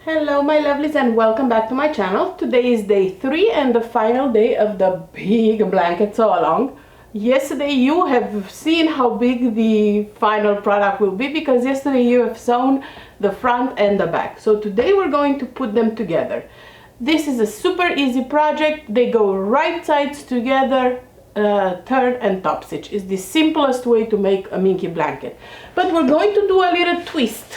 Hello my lovelies and welcome back to my channel. Today is day 3 and the final day of the big blanket sew along. Yesterday you have seen how big the final product will be because yesterday you have sewn the front and the back. So today we're going to put them together. This is a super easy project. They go right sides together, turn and top stitch. It's the simplest way to make a minky blanket. But we're going to do a little twist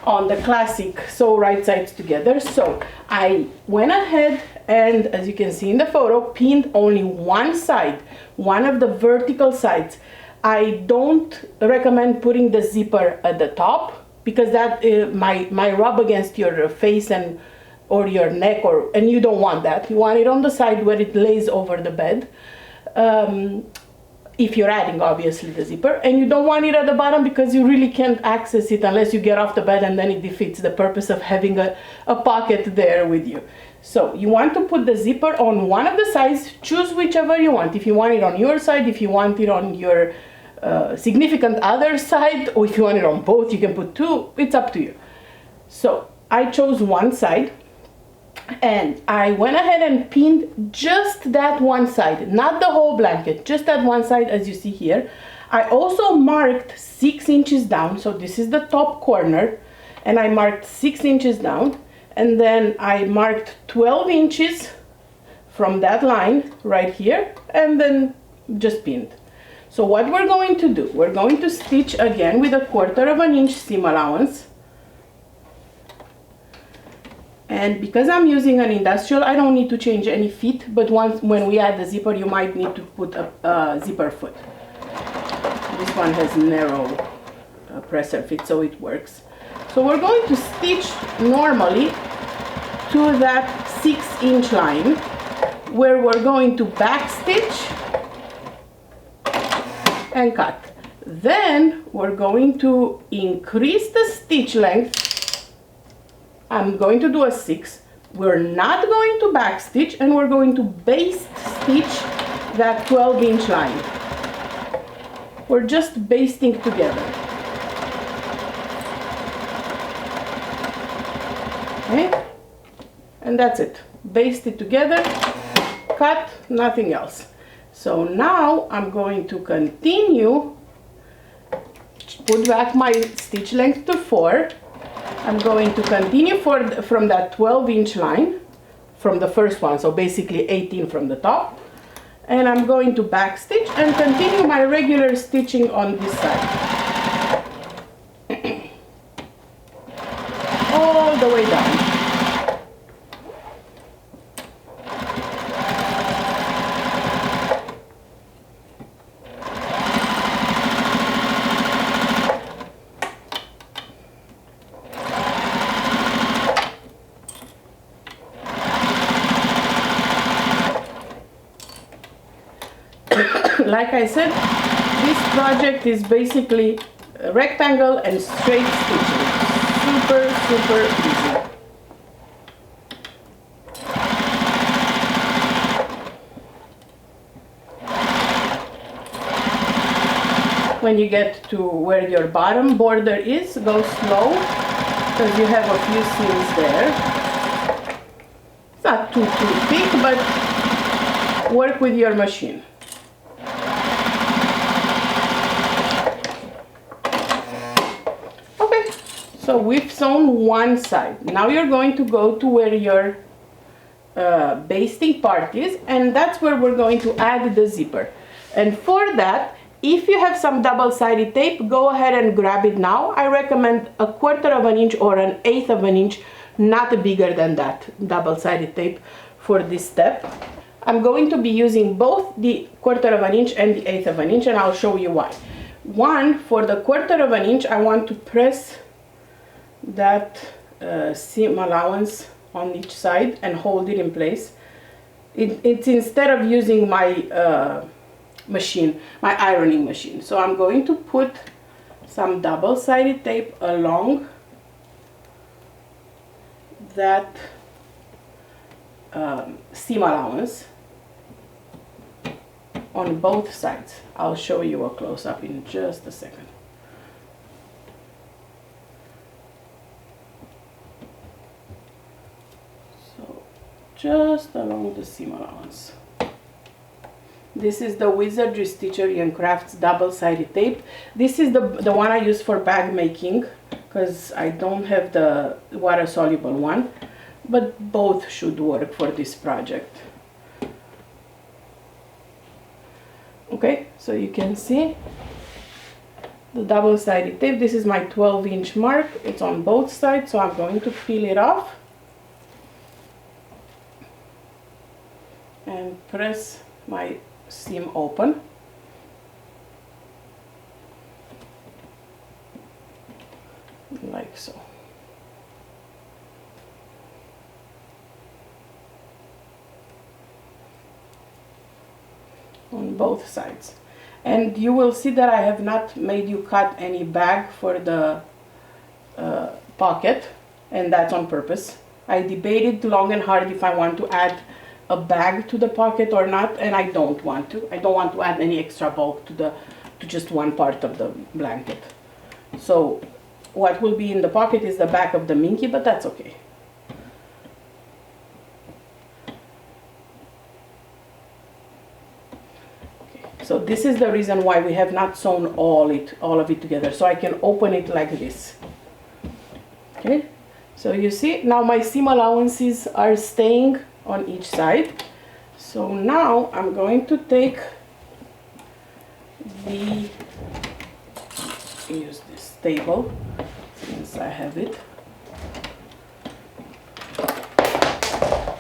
on the classic sew right sides together. So I went ahead and, as you can see in the photo, pinned only one side, one of the vertical sides. I don't recommend putting the zipper at the top because that might rub against your face and or your neck, and you don't want that. You want it on the side where it lays over the bed. If you're adding obviously the zipper, and you don't want it at the bottom because you really can't access it unless you get off the bed, and then it defeats the purpose of having a pocket there with you. So you want to put the zipper on one of the sides. Choose whichever you want. If you want it on your side, if you want it on your significant other side, or if you want it on both, you can put two. It's up to you. So I chose one side and I went ahead and pinned just that one side, not the whole blanket, just that one side, as you see here. I also marked 6 inches down, so this is the top corner, and I marked 6 inches down, and then I marked 12 inches from that line right here, and then just pinned. So what we're going to do, we're going to stitch again with a 1/4 inch seam allowance. And because I'm using an industrial, I don't need to change any feet, but when we add the zipper, you might need to put a zipper foot. This one has narrow presser fit, so it works. So we're going to stitch normally to that 6-inch line, where we're going to back stitch and cut. Then we're going to increase the stitch length. I'm going to do a 6. We're not going to back stitch, and we're going to baste stitch that 12-inch line. We're just basting together. Okay? And that's it. Baste it together, cut, nothing else. So now I'm going to continue, put back my stitch length to 4. I'm going to continue from that 12-inch line, from the first one, so basically 18 from the top, and I'm going to back stitch and continue my regular stitching on this side all the way down. Like I said, this project is basically a rectangle and straight stitching. Super easy. When you get to where your bottom border is, go slow because you have a few seams there. It's not too thick, but work with your machine. So we've sewn one side. Now you're going to go to where your basting part is, and that's where we're going to add the zipper. And for that, if you have some double-sided tape, go ahead and grab it now. I recommend a 1/4 inch or an 1/8 inch, not bigger than that, double-sided tape for this step. I'm going to be using both the 1/4 inch and the 1/8 inch, and I'll show you why. One, for the 1/4 inch, I want to press that seam allowance on each side and hold it in place. It's instead of using my machine, my ironing machine. So I'm going to put some double-sided tape along that seam allowance on both sides. I'll show you a close-up in just a second. just along the seam allowance. This is the Wizardry Stitchery and Crafts double-sided tape. This is the one I use for bag making because I don't have the water-soluble one, but both should work for this project. Okay, so you can see the double-sided tape. This is my 12-inch mark. It's on both sides, so I'm going to peel it off and press my seam open. Like so. On both sides. And you will see that I have not made you cut any bag for the pocket, and that's on purpose. I debated long and hard if I want to add a bag to the pocket or not, and I don't want to. I don't want to add any extra bulk to just one part of the blanket. So what will be in the pocket is the back of the minky, but that's okay. So this is the reason why we have not sewn all of it together, so I can open it like this. Okay, so you see now my seam allowances are staying on each side. So now I'm going to take use this table since I have it.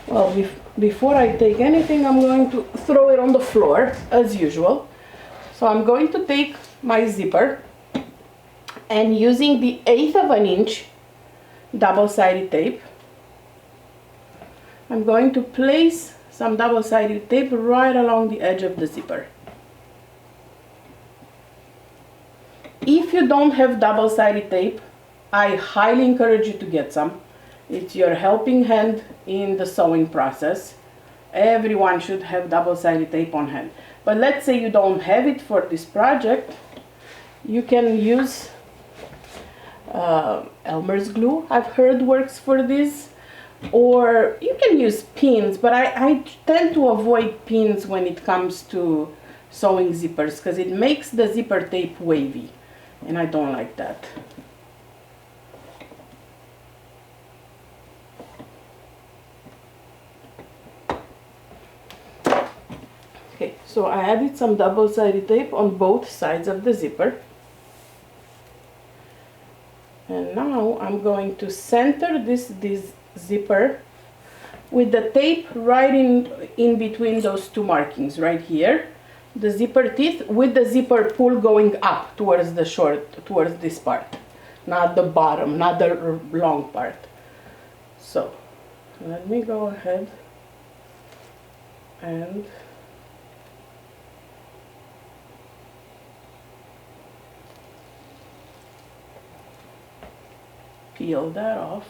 Well, before I take anything, I'm going to throw it on the floor as usual. So I'm going to take my zipper and using the 1/8 of an inch double-sided tape, I'm going to place some double-sided tape right along the edge of the zipper. If you don't have double-sided tape, I highly encourage you to get some. It's your helping hand in the sewing process. Everyone should have double-sided tape on hand. But let's say you don't have it for this project, you can use Elmer's glue, I've heard works for this, or you can use pins, but I tend to avoid pins when it comes to sewing zippers because it makes the zipper tape wavy, and I don't like that. Okay, so I added some double-sided tape on both sides of the zipper. And now I'm going to center this zipper with the tape right in between those two markings right here. The zipper teeth with the zipper pull going up towards this part, not the bottom, not the long part. So let me go ahead and peel that off.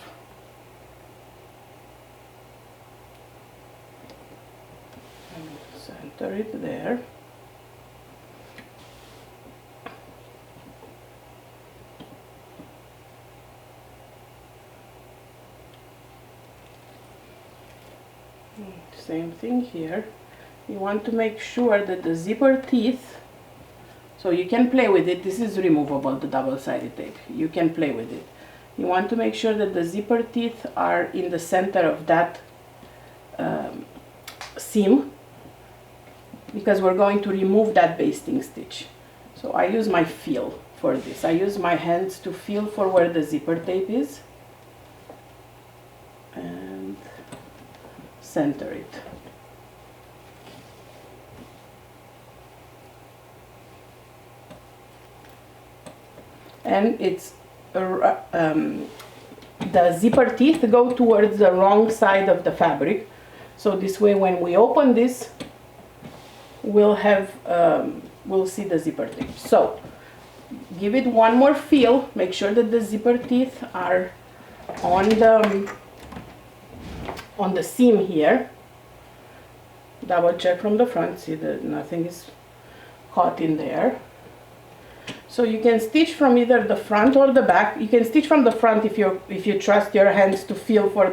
And center it there. Same thing here. You want to make sure that the zipper teeth, so you can play with it, this is removable, the double-sided tape, you can play with it. You want to make sure that the zipper teeth are in the center of that seam, because we're going to remove that basting stitch. So I use my feel for this. I use my hands to feel for where the zipper tape is and center it. And it's the zipper teeth go towards the wrong side of the fabric, so this way when we open this we'll see the zipper tape. So give it one more feel, make sure that the zipper teeth are on the seam here. Double check from the front, see that nothing is caught in there. So you can stitch from either the front or the back. You can stitch from the front if you trust your hands to feel for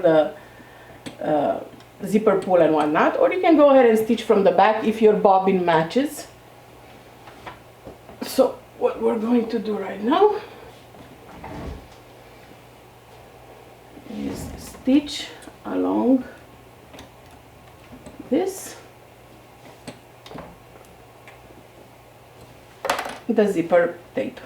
zipper pull and whatnot, or you can go ahead and stitch from the back if your bobbin matches. So what we're going to do right now is stitch along this, the zipper tape.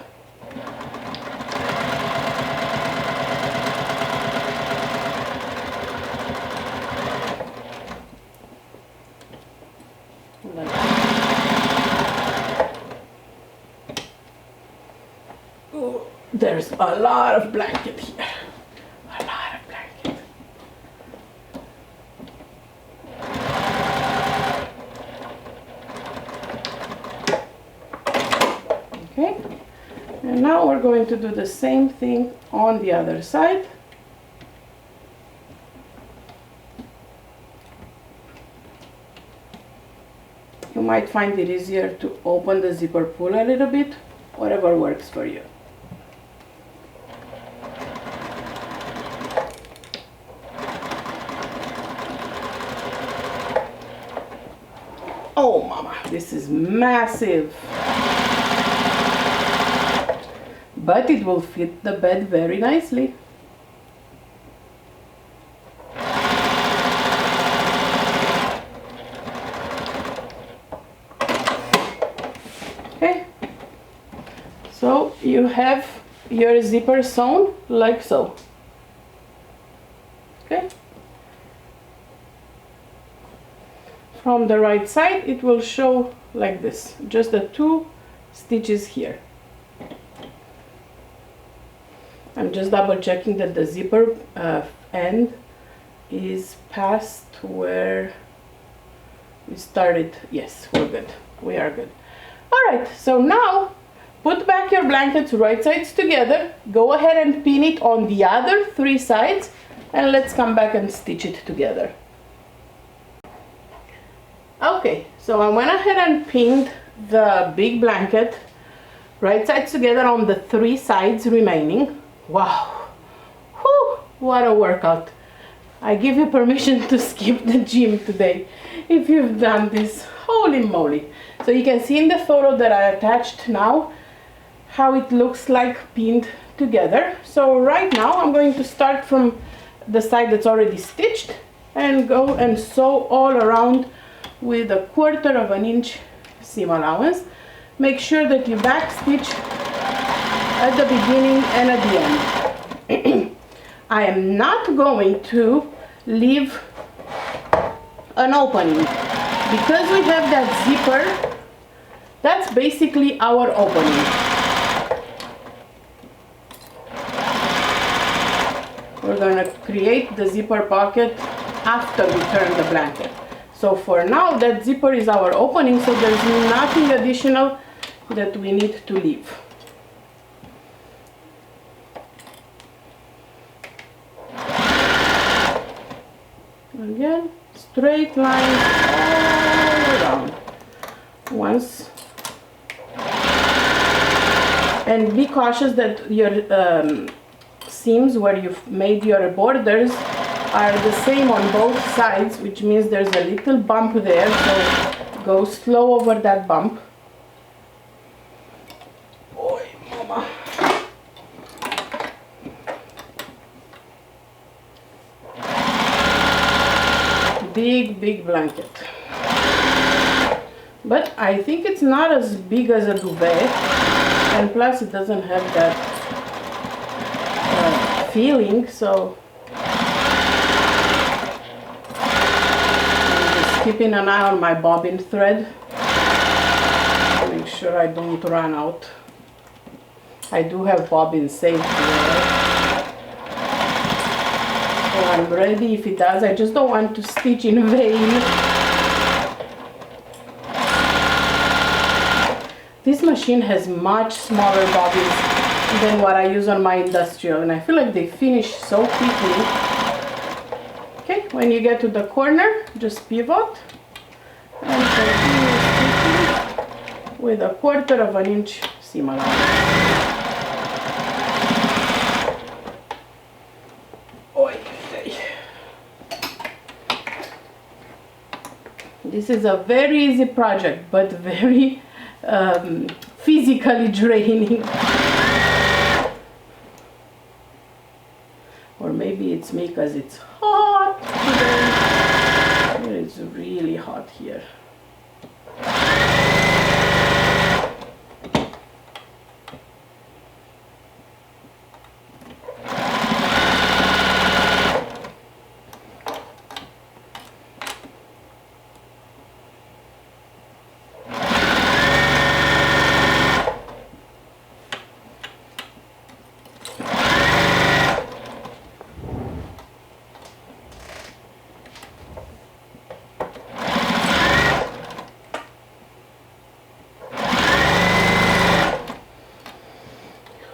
Ooh, there's a lot of blanket here. A lot of blanket. Okay, and now we're going to do the same thing on the other side. You might find it easier to open the zipper pull a little bit, whatever works for you. Oh mama, this is massive. But it will fit the bed very nicely. Okay, so you have your zipper sewn like so. Okay, from the right side it will show like this, just the 2 stitches here. I'm just double checking that the zipper end is past where we started. Yes, we're good. We are good. Alright, so now put back your blankets right sides together. Go ahead and pin it on the other 3 sides, and let's come back and stitch it together. Okay, so I went ahead and pinned the big blanket right sides together on the 3 sides remaining. Wow, whew, what a workout. I give you permission to skip the gym today if you've done this. Holy moly. So you can see in the photo that I attached now how it looks like pinned together. So right now I'm going to start from the side that's already stitched and go and sew all around with 1/4 inch seam allowance. Make sure that you back stitch at the beginning and at the end. I am not going to leave an opening because we have that zipper. That's basically our opening. We're going to create the zipper pocket after we turn the blanket. So for now that zipper is our opening, so there's nothing additional that we need to leave. Again, straight lines all around. Once, and be cautious that your seams where you've made your borders are the same on both sides, which means there's a little bump there, so go slow over that bump. Oy, mama. Big blanket, but I think it's not as big as a duvet, and plus it doesn't have that feeling, so I'm just keeping an eye on my bobbin thread to make sure I don't run out. I do have bobbins saved here. I'm ready if it does. I just don't want to stitch in vain. This machine has much smaller bobbins than what I use on my industrial, and I feel like they finish so quickly. Okay, when you get to the corner, just pivot and continue stitching with 1/4 inch seam allowance. This is a very easy project, but very physically draining. Or maybe it's me because it's hot today. It's really hot here.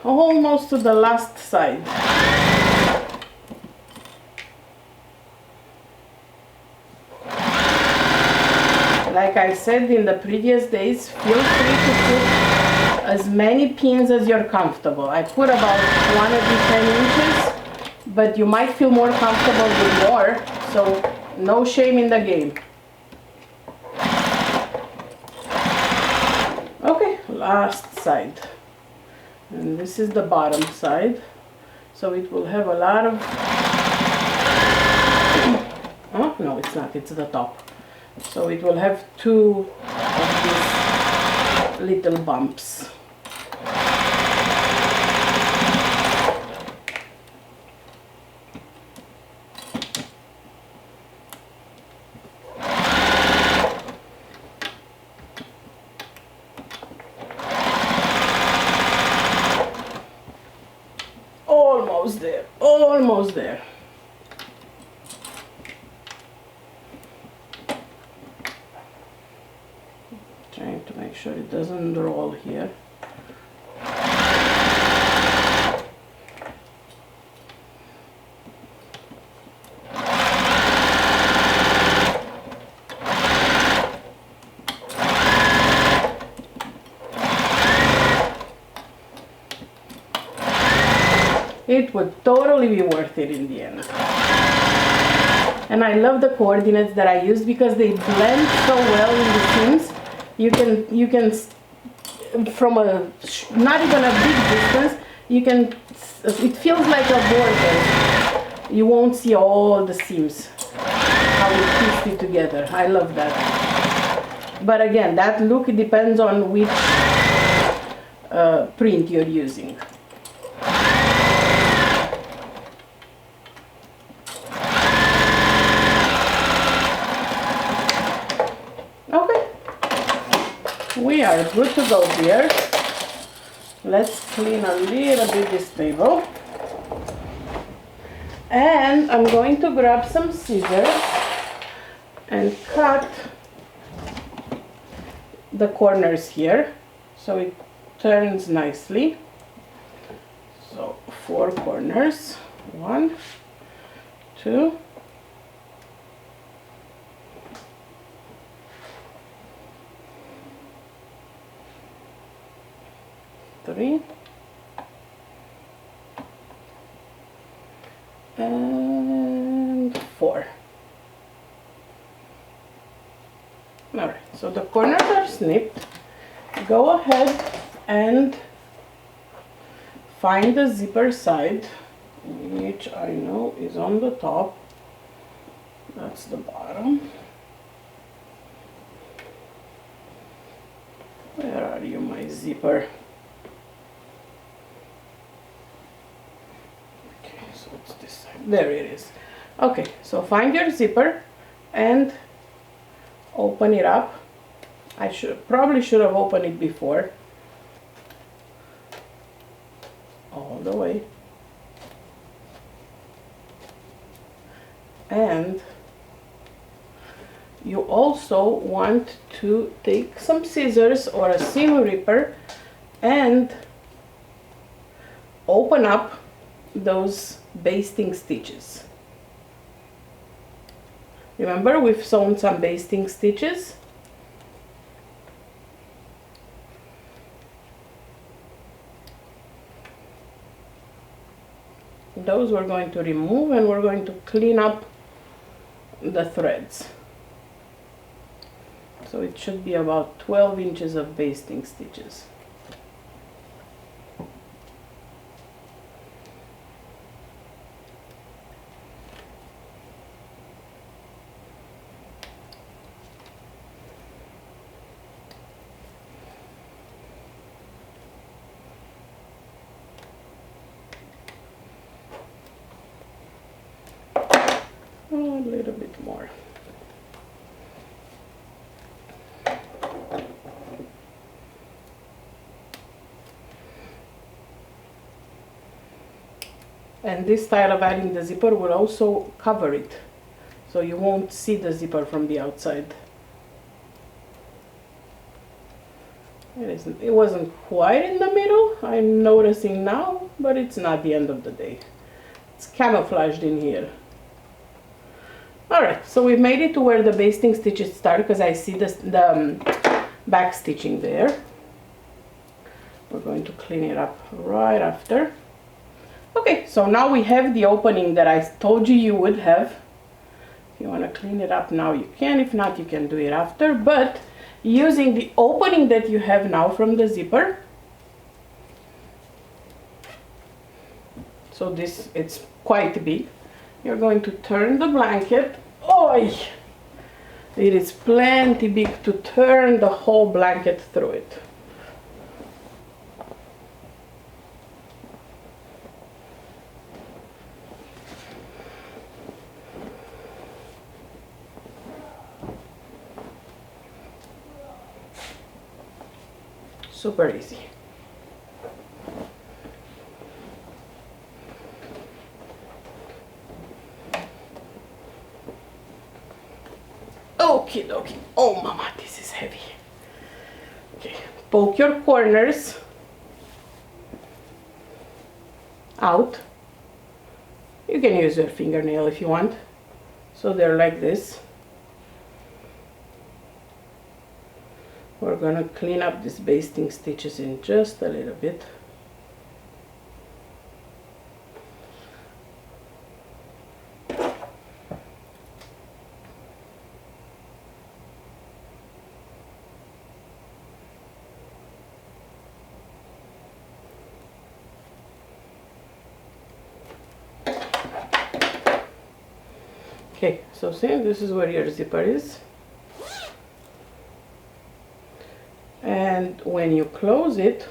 Almost to the last side. Like I said in the previous days, feel free to put as many pins as you're comfortable. I put about 1 every 10 inches, but you might feel more comfortable with more, so no shame in the game. Okay, last side. And this is the bottom side, so it will have a lot of, oh no, it's not, it's the top, so it will have 2 of these little bumps. Almost there, almost there. Trying to make sure it doesn't roll here. It would totally be worth it in the end. And I love the coordinates that I used because they blend so well in the seams. You can from a not even a big distance, you can, it feels like a border. You won't see all the seams, how it pieced it together. I love that. But again, that look depends on which print you're using. We are good to go here. Let's clean a little bit this table. And I'm going to grab some scissors and cut the corners here so it turns nicely. So 4 corners. 1, 2, 3, and 4. Alright, so the corners are snipped. Go ahead and find the zipper side, which I know is on the top. That's the bottom. Where are you, my zipper? So it's this side. There it is. Okay, so find your zipper and open it up. I probably should have opened it before. All the way. And you also want to take some scissors or a seam ripper and open up those basting stitches. Remember, we've sewn some basting stitches. Those we're going to remove and we're going to clean up the threads. So it should be about 12 inches of basting stitches. A little bit more. And this style of adding the zipper will also cover it, so you won't see the zipper from the outside. It wasn't quite in the middle, I'm noticing now, but it's not the end of the day. It's camouflaged in here. Alright, so we've made it to where the basting stitches start, because I see the back stitching there. We're going to clean it up right after. Okay, so now we have the opening that I told you would have. If you want to clean it up now, you can. If not, you can do it after. But using the opening that you have now from the zipper, so this, it's quite big. You're going to turn the blanket. Oi! It is plenty big to turn the whole blanket through it. Super easy. Okie dokie. Oh mama, this is heavy. Okay, poke your corners out. You can use your fingernail if you want. So they're like this. We're gonna clean up these basting stitches in just a little bit. Okay, so see, this is where your zipper is. And when you close it,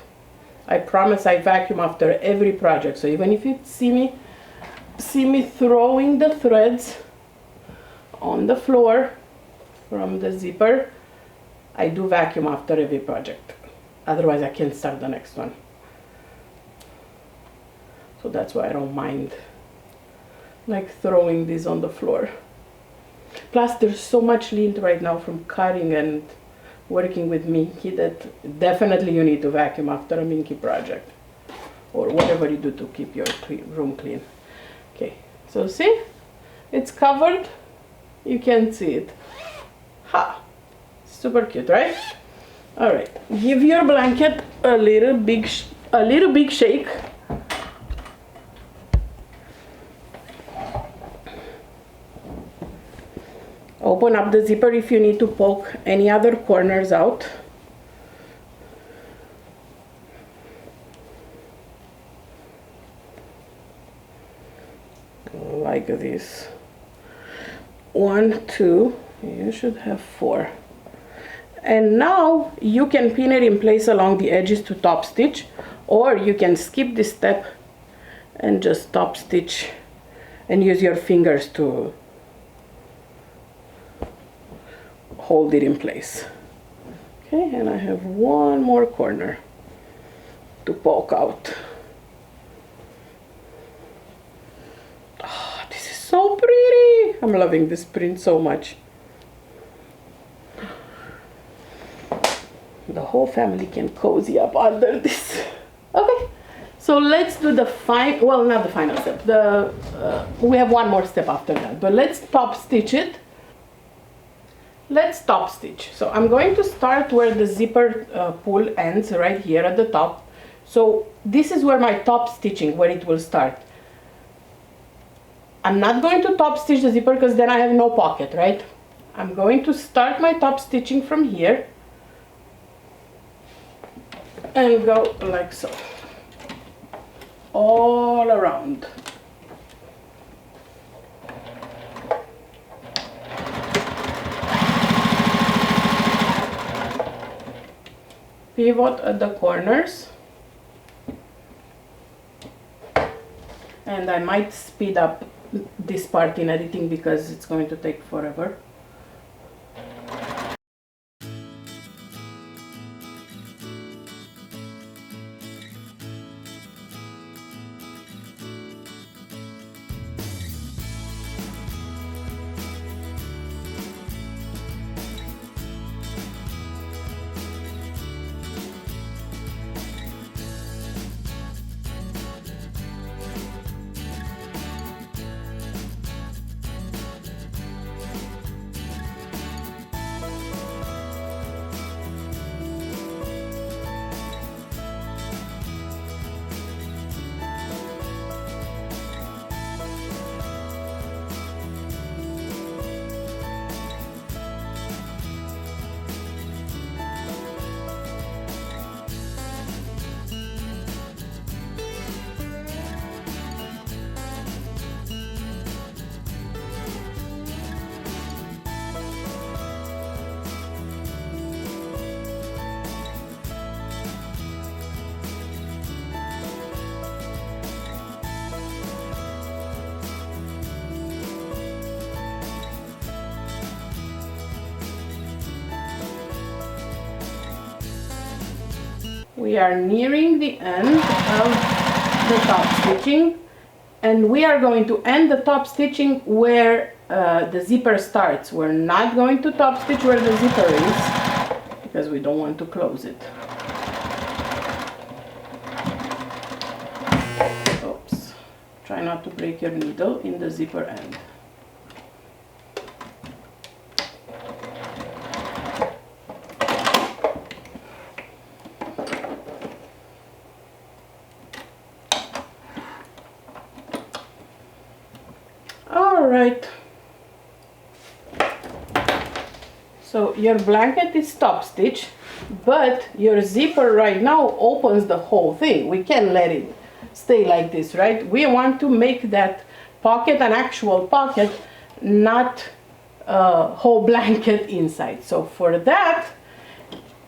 I promise I vacuum after every project. So even if you see me throwing the threads on the floor from the zipper, I do vacuum after every project. Otherwise I can't start the next one. So that's why I don't mind like throwing these on the floor. Plus there's so much lint right now from cutting and working with minky that definitely you need to vacuum after a minky project, or whatever you do to keep your room clean. Okay, so see, it's covered, you can see it. Ha! Super cute, right? All right, give your blanket a little big shake. Open up the zipper if you need to poke any other corners out. Like this. 1, 2, you should have 4. And now you can pin it in place along the edges to top stitch, or you can skip this step and just top stitch and use your fingers to hold it in place. Okay, and I have one more corner to poke out. Oh, this is so pretty. I'm loving this print so much. The whole family can cozy up under this. Okay, so let's do the well, not the final step. We have one more step after that, but let's top stitch it. Let's top stitch. So I'm going to start where the zipper pull ends, right here at the top. So this is where my top stitching, where it will start. I'm not going to top stitch the zipper because then I have no pocket, right? I'm going to start my top stitching from here and go like so, all around. Pivot at the corners, and I might speed up this part in editing because it's going to take forever. We are nearing the end of the top stitching, and we are going to end the top stitching where the zipper starts. We're not going to top stitch where the zipper is because we don't want to close it. Oops. Try not to break your needle in the zipper end. Alright, so your blanket is top stitch, but your zipper right now opens the whole thing. We can't let it stay like this, right? We want to make that pocket an actual pocket, not a whole blanket inside. So for that,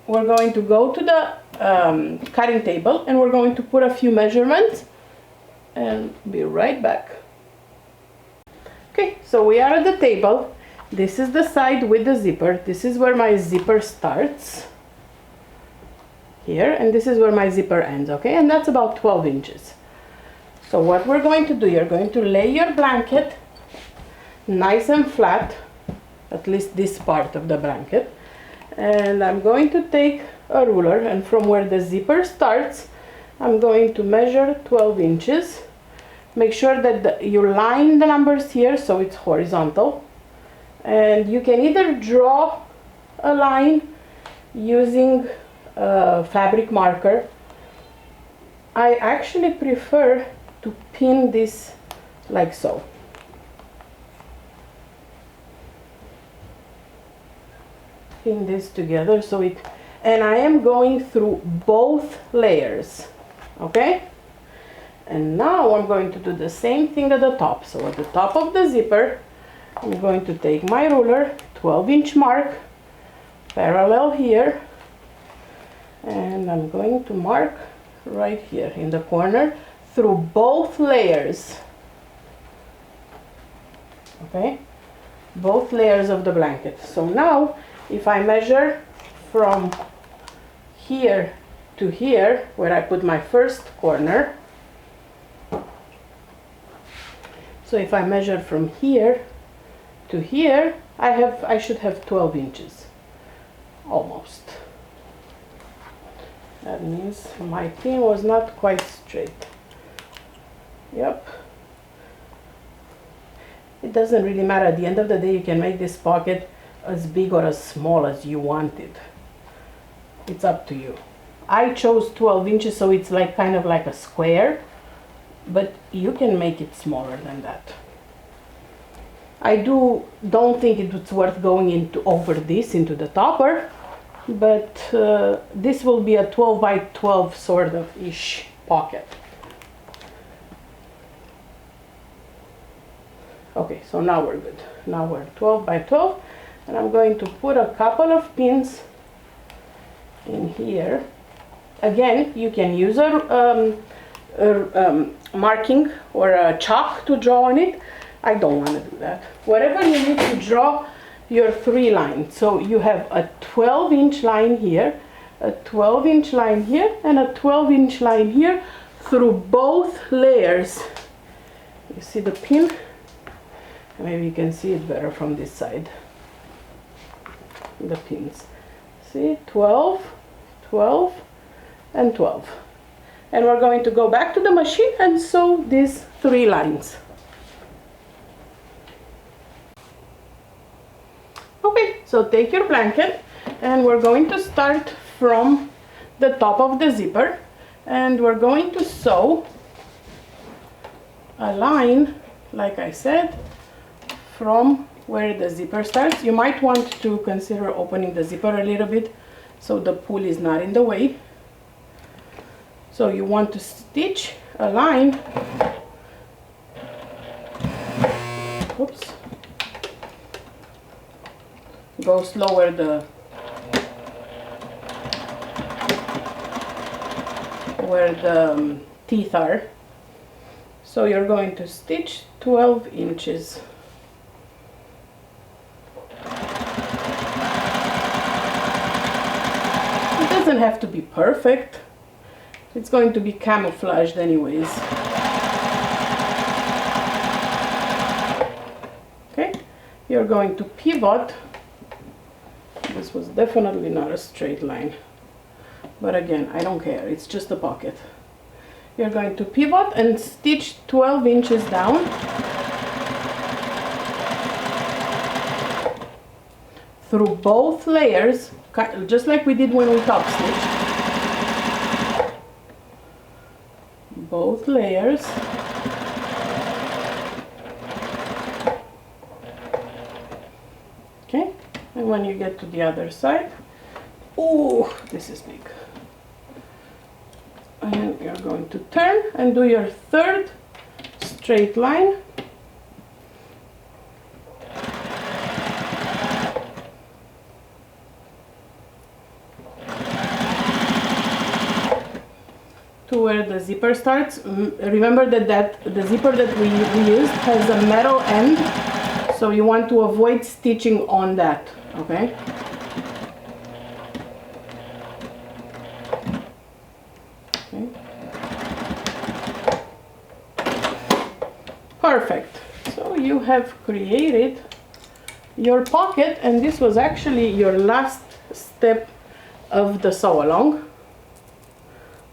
we're going to go to the cutting table and we're going to put a few measurements and be right back. Okay, so we are at the table. This is the side with the zipper. This is where my zipper starts here, and this is where my zipper ends, okay? And that's about 12 inches. So what we're going to do, you're going to lay your blanket nice and flat, at least this part of the blanket. And I'm going to take a ruler, and from where the zipper starts, I'm going to measure 12 inches. Make sure that you line the numbers here so it's horizontal, and you can either draw a line using a fabric marker. I actually prefer to pin this like so. Pin this together so it, and I am going through both layers, okay? And now I'm going to do the same thing at the top. So at the top of the zipper, I'm going to take my ruler, 12-inch mark, parallel here, and I'm going to mark right here in the corner through both layers. Okay? Both layers of the blanket. So now, if I measure from here to here, where I put my first corner, so if I measure from here to here, I should have 12 inches, almost. That means my pin was not quite straight. Yep. It doesn't really matter. At the end of the day, you can make this pocket as big or as small as you want it. It's up to you. I chose 12 inches, so it's like kind of like a square, but you can make it smaller than that. I don't think it's worth going into over this into the topper, but this will be a 12 by 12 sort of ish pocket. Okay, so now we're good. Now we're 12 by 12, and I'm going to put a couple of pins in here. Again, you can use a marking or a chalk to draw on it. I don't want to do that. Whatever you need to draw your 3 lines. So you have a 12-inch line here, a 12-inch line here, and a 12-inch line here through both layers. You see the pin? Maybe you can see it better from this side. The pins. See, 12, 12, and 12. And we're going to go back to the machine and sew these 3 lines. Okay, so take your blanket, and we're going to start from the top of the zipper, and we're going to sew a line, like I said, from where the zipper starts. You might want to consider opening the zipper a little bit so the pull is not in the way. So you want to stitch a line, oops, go slower where the teeth are. So you're going to stitch 12 inches. It doesn't have to be perfect. It's going to be camouflaged anyways. Okay, you're going to pivot. This was definitely not a straight line, but again, I don't care, it's just a pocket. You're going to pivot and stitch 12 inches down through both layers, just like we did when we top stitched. Both layers. Okay, and when you get to the other side, oh, this is big. And you're going to turn and do your 3rd straight line. To where the zipper starts. Remember that the zipper that we used has a metal end, so you want to avoid stitching on that, okay? Okay. Perfect. So you have created your pocket, and this was actually your last step of the sew along.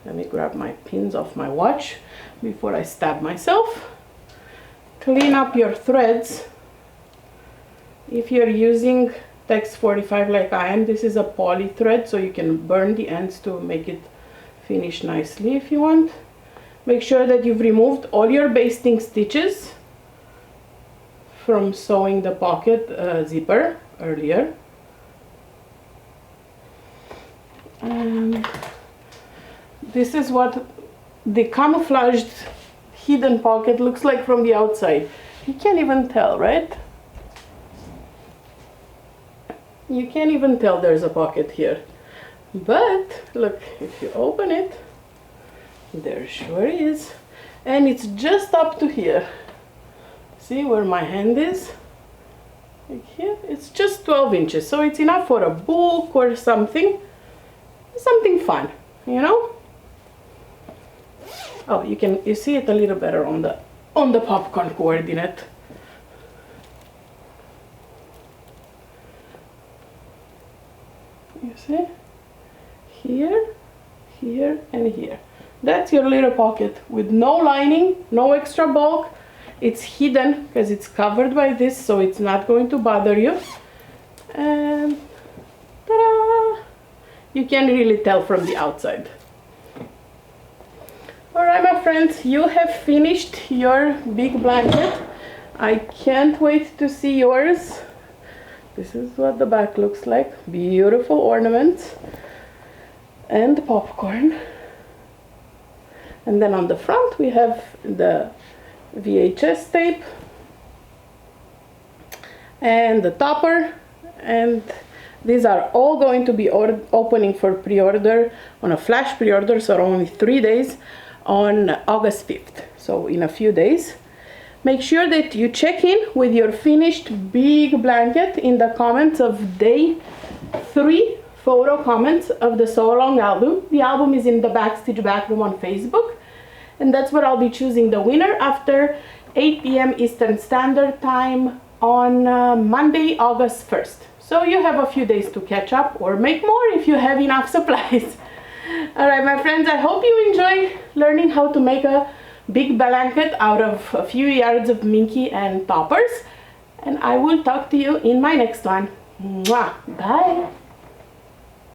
Let me grab my pins off my watch before I stab myself. Clean up your threads. If you're using Tex 45 like I am, this is a poly thread, so you can burn the ends to make it finish nicely if you want. Make sure that you've removed all your basting stitches from sewing the pocket zipper earlier. And this is what the camouflaged hidden pocket looks like from the outside. You can't even tell, right? You can't even tell there's a pocket here. But look, if you open it, there sure is. And it's just up to here. See where my hand is? Like here, it's just 12 inches. So it's enough for a book or something. Something fun, you know? Oh, you see it a little better on the popcorn coordinate. You see? Here, here, and here. That's your little pocket with no lining, no extra bulk. It's hidden because it's covered by this, so it's not going to bother you. And ta-da! You can really tell from the outside. Alright, my friends, you have finished your big blanket. I can't wait to see yours. This is what the back looks like. Beautiful ornaments and popcorn. And then on the front we have the VHS tape and the topper, and these are all going to be opening for pre-order on a flash pre-order, so only 3 days, on August 5th, so in a few days. Make sure that you check in with your finished big blanket in the comments of day 3 photo comments of the So Long album. The album is in the Backstitch Backroom on Facebook, and that's where I'll be choosing the winner after 8 p.m. Eastern Standard Time on Monday, August 1st. So you have a few days to catch up or make more if you have enough supplies. Alright my friends, I hope you enjoy learning how to make a big blanket out of a few yards of minky and toppers, and I will talk to you in my next one. Mwah! Bye!